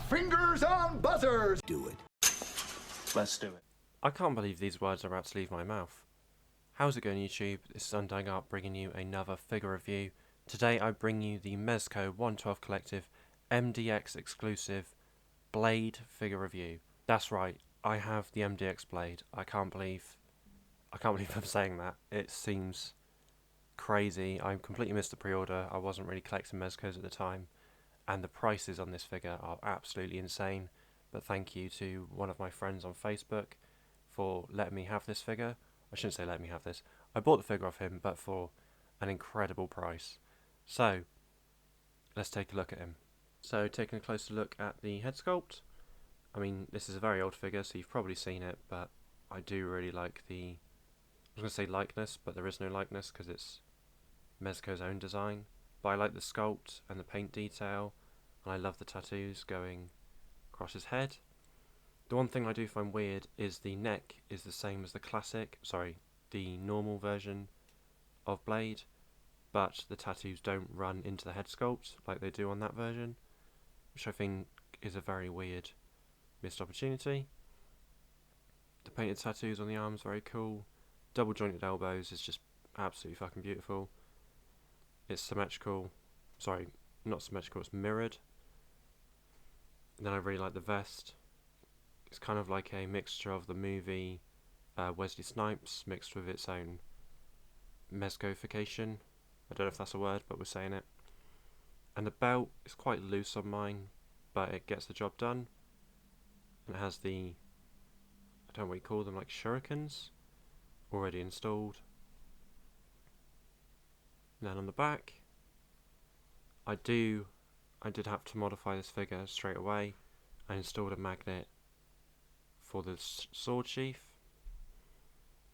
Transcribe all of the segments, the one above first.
Fingers on buzzers! Do it. Let's do it. I can't believe these words are about to leave my mouth. How's it going, YouTube? This is Undying Art bringing you another figure review. Today I bring you the Mezco 112 Collective MDX exclusive Blade figure review. That's right, I have the MDX Blade. I can't believe I'm saying that. It seems crazy. I completely missed the pre-order. I wasn't really collecting Mezcos at the time, and the prices on this figure are absolutely insane. But thank you to one of my friends on Facebook for letting me have this figure. I shouldn't say let me have this. I bought the figure off him, but for an incredible price. So, let's take a look at him. So, taking a closer look at the head sculpt. I mean, this is a very old figure, so you've probably seen it, but I do really like the... I was going to say likeness, but there is no likeness because it's Mezco's own design. But I like the sculpt and the paint detail, and I love the tattoos going across his head. The one thing I do find weird is the neck is the same as the normal version of Blade, but the tattoos don't run into the head sculpt like they do on that version, which I think is a very weird missed opportunity. The painted tattoos on the arms very cool. Double jointed elbows is just absolutely fucking beautiful. It's symmetrical. Sorry, not symmetrical, it's mirrored. And then I really like the vest. It's kind of like a mixture of the movie Wesley Snipes mixed with its own Mezcofication. I don't know if that's a word, but we're saying it. And the belt is quite loose on mine, but it gets the job done. And it has the, I don't know what you call them, like shurikens, already installed. And then on the back, I did have to modify this figure straight away. I installed a magnet for the sword sheath,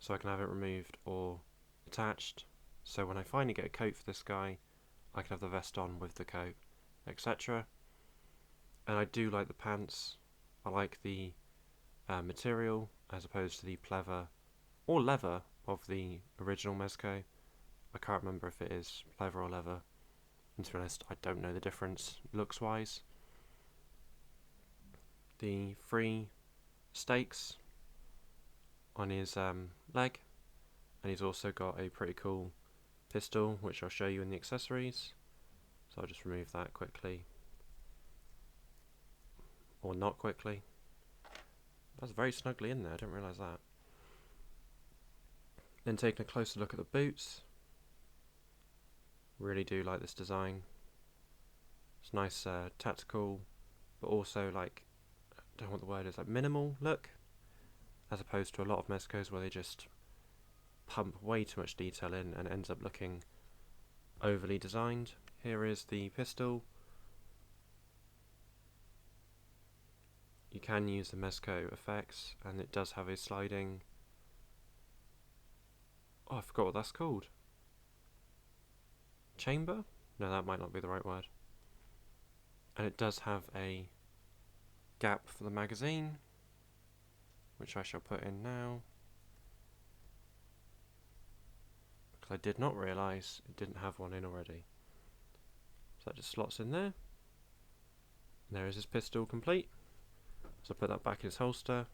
so I can have it removed or attached. So when I finally get a coat for this guy, I can have the vest on with the coat, etc. And I do like the pants. I like the material as opposed to the pleather or leather of the original Mezco. I can't remember if it is pleather or leather. And to be honest, I don't know the difference looks wise. The 3 stakes on his leg, and he's also got a pretty cool pistol which I'll show you in the accessories. So I'll just remove that quickly, or not quickly. That's very snugly in there, I didn't realise that. Then taking a closer look at the boots. Really do like this design. It's nice, tactical, but also like, I don't know what the word is, like minimal look, as opposed to a lot of Mezcos where they just pump way too much detail in and ends up looking overly designed. Here is the pistol. You can use the Mezco effects, and it does have a sliding... Oh, I forgot what that's called. Chamber? No, that might not be the right word. And it does have a gap for the magazine, which I shall put in now, because I did not realise it didn't have one in already. So that just slots in there. And there is his pistol complete. So I put that back in his holster.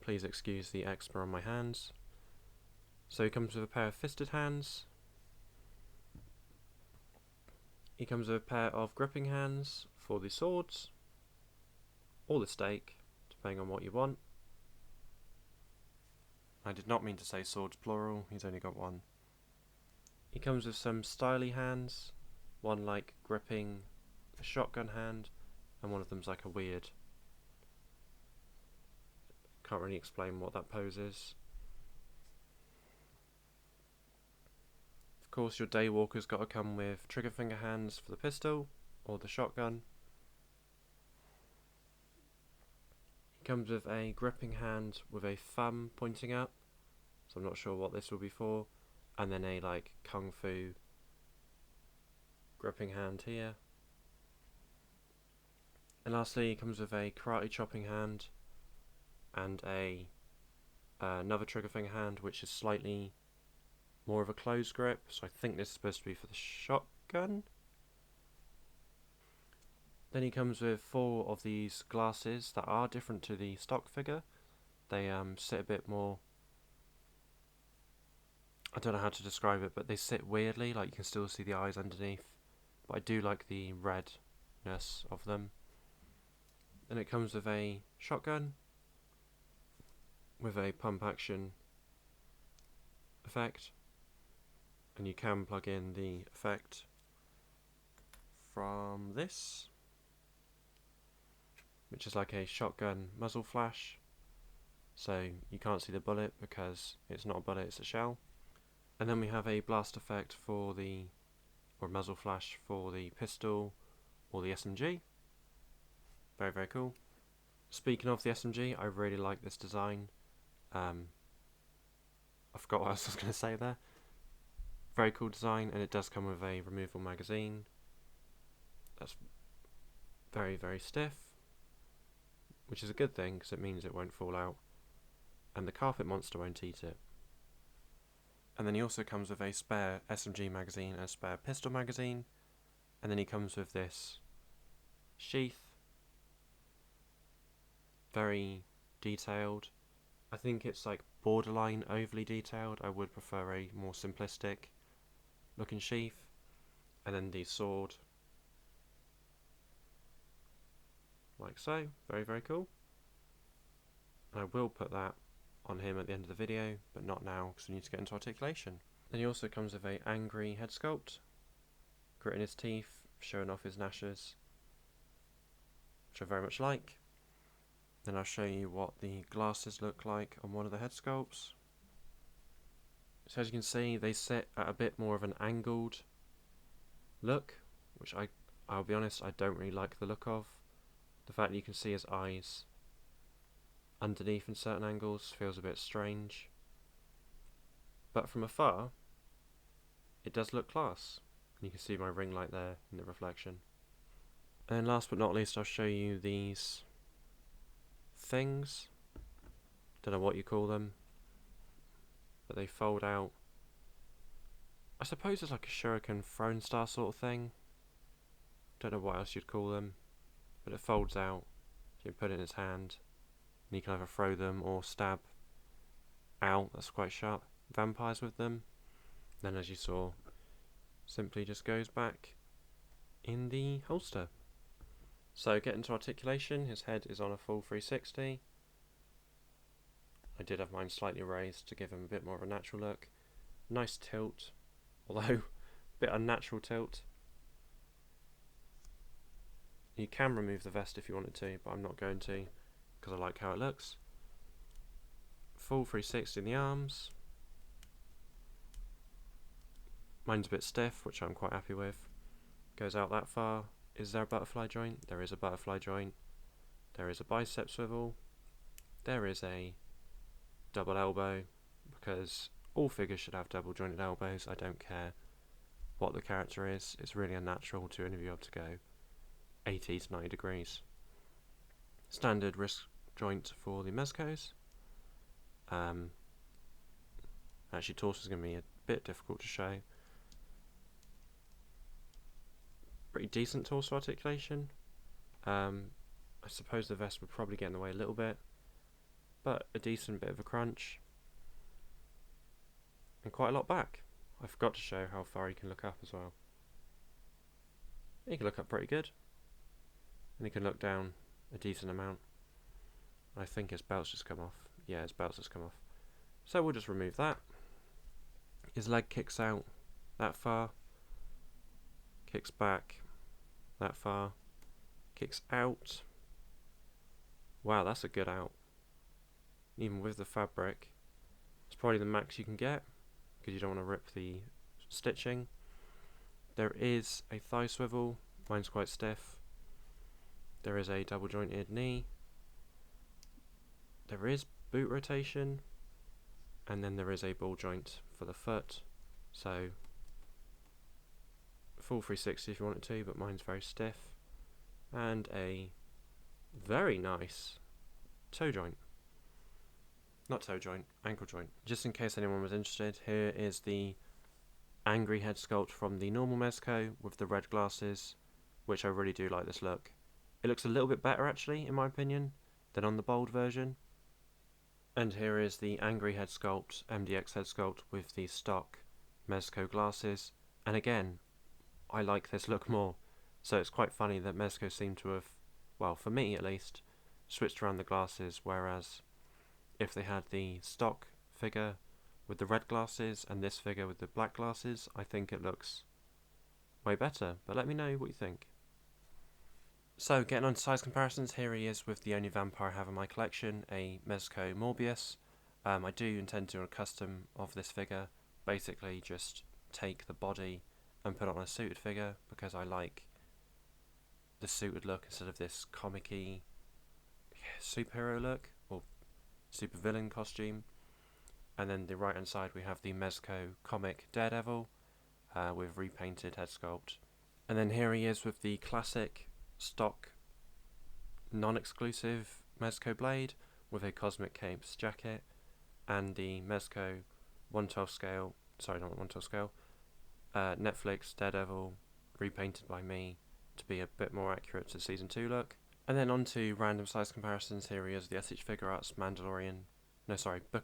Please excuse the eczema on my hands. So he comes with a pair of fisted hands. He comes with a pair of gripping hands for the swords, or the stake, depending on what you want. I did not mean to say swords plural, he's only got one. He comes with some styly hands, one like gripping a shotgun hand, and one of them's like a weird... Can't really explain what that pose is. Of course, your Daywalker's got to come with trigger finger hands for the pistol or the shotgun. He comes with a gripping hand with a thumb pointing up, so I'm not sure what this will be for, and then a like kung fu gripping hand here. And lastly, he comes with a karate chopping hand and another trigger finger hand, which is slightly more of a closed grip, so I think this is supposed to be for the shotgun. Then he comes with 4 of these glasses that are different to the stock figure. They sit a bit more, I don't know how to describe it, but they sit weirdly, like you can still see the eyes underneath. But I do like the redness of them. Then it comes with a shotgun with a pump action effect, and you can plug in the effect from this, which is like a shotgun muzzle flash, so you can't see the bullet because it's not a bullet, it's a shell. And then we have a blast effect for the, or muzzle flash for the pistol or the SMG. Very, very cool. Speaking of the SMG, I really like this design. I forgot what else I was going to say there. Very cool design, and it does come with a removable magazine. That's very, very stiff, which is a good thing because it means it won't fall out, and the carpet monster won't eat it. And then he also comes with a spare SMG magazine and a spare pistol magazine, and then he comes with this sheath. Very detailed. I think it's like borderline overly detailed. I would prefer a more simplistic looking sheath. And then the sword, like so. Very, very cool. And I will put that on him at the end of the video, but not now because we need to get into articulation. Then he also comes with a angry head sculpt, gritting his teeth, showing off his gnashers, which I very much like. Then I'll show you what the glasses look like on one of the head sculpts. So as you can see, they sit at a bit more of an angled look, which I'll be honest, I don't really like the look of. The fact that you can see his eyes underneath in certain angles feels a bit strange. But from afar, it does look class. And you can see my ring light there in the reflection. And last but not least, I'll show you these things. Don't know what you call them, but they fold out. I suppose it's like a shuriken thrown star sort of thing. Don't know what else you'd call them, but it folds out. So you put it in his hand, and you can either throw them or stab out. That's quite sharp. Vampires with them. Then, as you saw, simply just goes back in the holster. So getting to articulation, his head is on a full 360. I did have mine slightly raised to give him a bit more of a natural look. Nice tilt, although a bit unnatural tilt. You can remove the vest if you wanted to, but I'm not going to because I like how it looks. Full 360 in the arms. Mine's a bit stiff, which I'm quite happy with. Goes out that far. Is there a butterfly joint? There is a butterfly joint. There is a bicep swivel. There is a double elbow, because all figures should have double jointed elbows. I don't care what the character is. It's really unnatural to only be able to go 80 to 90 degrees. Standard wrist joint for the Mezcos. Actually, torso is going to be a bit difficult to show. Pretty decent torso articulation. I suppose the vest would probably get in the way a little bit, but a decent bit of a crunch. And quite a lot back. I forgot to show how far he can look up as well. He can look up pretty good. And he can look down a decent amount. I think his belt's just come off. Yeah, his belt's just come off. So we'll just remove that. His leg kicks out that far. Kicks back that far. Kicks out. Wow, that's a good out. Even with the fabric. It's probably the max you can get, because you don't want to rip the stitching. There is a thigh swivel. Mine's quite stiff. There is a double jointed knee. There is boot rotation. And then there is a ball joint for the foot. So full 360 if you wanted to, but mine's very stiff. And a very nice toe joint. Not toe joint, ankle joint. Just in case anyone was interested, here is the angry head sculpt from the normal Mezco with the red glasses, which I really do like this look. It looks a little bit better actually, in my opinion, than on the bold version. And here is the angry head sculpt, MDX head sculpt with the stock Mezco glasses. And again, I like this look more. So it's quite funny that Mezco seem to have, well, for me at least, switched around the glasses, whereas if they had the stock figure with the red glasses and this figure with the black glasses, I think it looks way better. But let me know what you think. So getting on to size comparisons, here he is with the only vampire I have in my collection, a Mezco Morbius. I do intend to do a custom of this figure, basically just take the body and put it on a suited figure because I like the suited look instead of this comic-y superhero look or supervillain costume. And then the right hand side we have the Mezco comic Daredevil with repainted head sculpt. And then here he is with the classic stock non-exclusive Mezco blade with a Cosmic Capes jacket and the Mezco 1/12 scale, sorry not 1/12 scale, Netflix Daredevil repainted by me to be a bit more accurate to season 2 look. And then on to random size comparisons. Here he is, the SH Figure Arts Book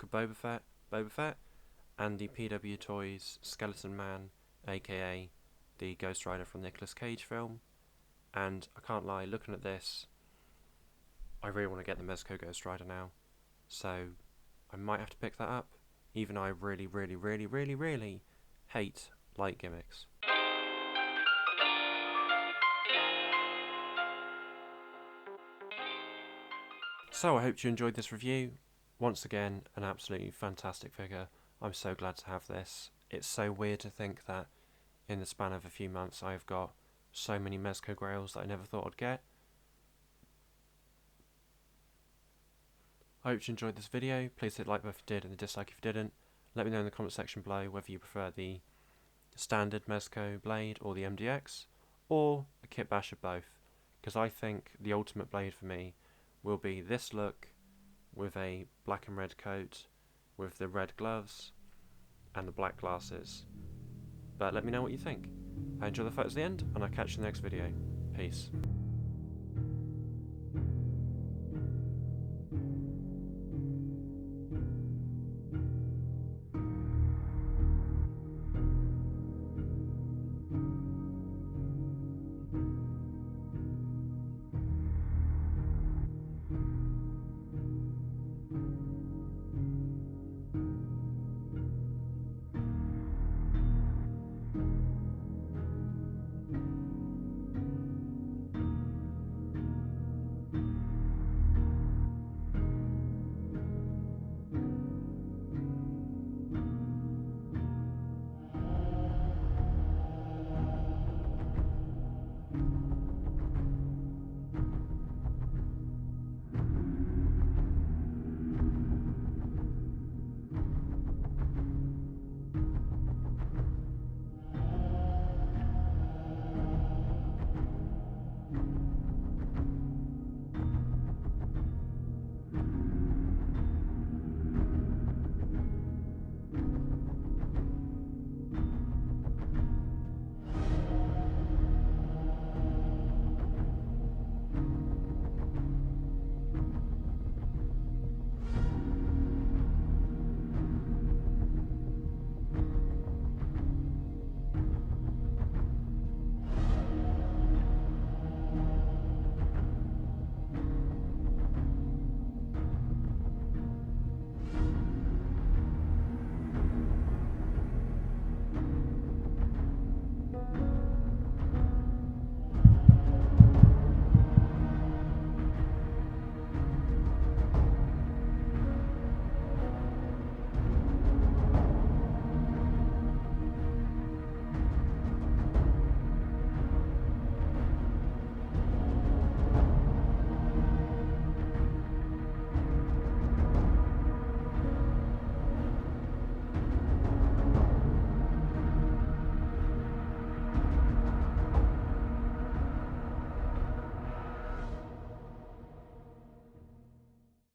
of Boba Fett, and the PW Toys Skeleton Man, aka the Ghost Rider from the Nicolas Cage film. And I can't lie, looking at this, I really want to get the Mezco Ghost Rider now. So I might have to pick that up, even though I really hate light gimmicks. So I hope you enjoyed this review. Once again, an absolutely fantastic figure. I'm so glad to have this. It's so weird to think that in the span of a few months I've got so many Mezco Grails that I never thought I'd get. I hope you enjoyed this video. Please hit like if you did and the dislike if you didn't. Let me know in the comment section below whether you prefer the standard Mezco blade or the MDX, or a kit bash of both, because I think the ultimate blade for me will be this look with a black and red coat with the red gloves and the black glasses. But let me know what you think. I enjoy the photos at the end, and I'll catch you in the next video. Peace.